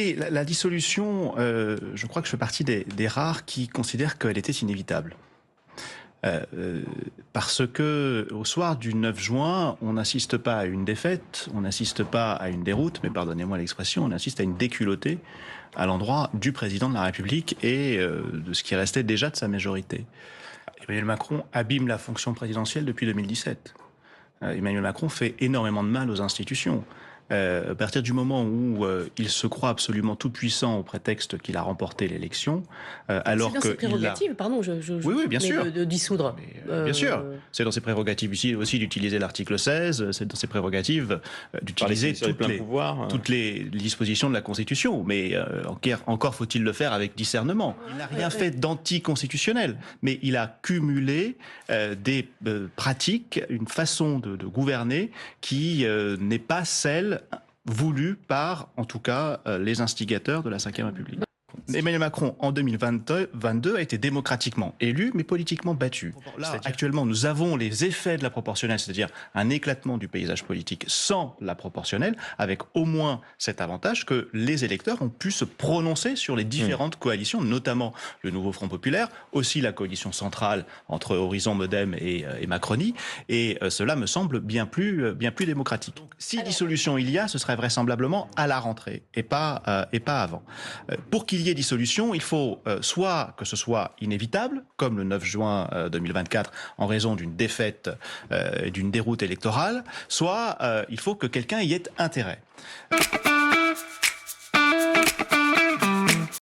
Et la dissolution, je crois que je fais partie des rares qui considèrent qu'elle était inévitable. Parce que au soir du 9 juin, on n'assiste pas à une défaite, on n'assiste pas à une déroute, mais pardonnez-moi l'expression, on assiste à une déculottée à l'endroit du président de la République et de ce qui restait déjà de sa majorité. Emmanuel Macron abîme la fonction présidentielle depuis 2017. Emmanuel Macron fait énormément de mal aux institutions. À partir du moment où il se croit absolument tout puissant au prétexte qu'il a remporté l'élection, C'est alors dans ses qu'il l'a... prérogatives, pardon, je Oui, oui, coupe, bien mais sûr. de dissoudre. Mais, bien sûr, c'est dans ses prérogatives aussi d'utiliser l'article 16, c'est dans ses prérogatives d'utiliser toutes les dispositions de la Constitution. Mais encore faut-il le faire avec discernement. Il n'a rien fait d'anticonstitutionnel, mais il a cumulé des pratiques, une façon de gouverner qui n'est pas celle voulue par, en tout cas, les instigateurs de la Ve République. Emmanuel Macron, en 2022, a été démocratiquement élu, mais politiquement battu. Là, actuellement, nous avons les effets de la proportionnelle, c'est-à-dire un éclatement du paysage politique sans la proportionnelle, avec au moins cet avantage que les électeurs ont pu se prononcer sur les différentes coalitions, notamment le Nouveau Front Populaire, aussi la coalition centrale entre Horizon, Modem et Macronie, et cela me semble bien plus démocratique. Donc, si dissolution il y a, ce serait vraisemblablement à la rentrée, et pas avant. Pour qu'il y ait dissolution, il faut soit que ce soit inévitable, comme le 9 juin 2024, en raison d'une défaite, d'une déroute électorale, soit il faut que quelqu'un y ait intérêt.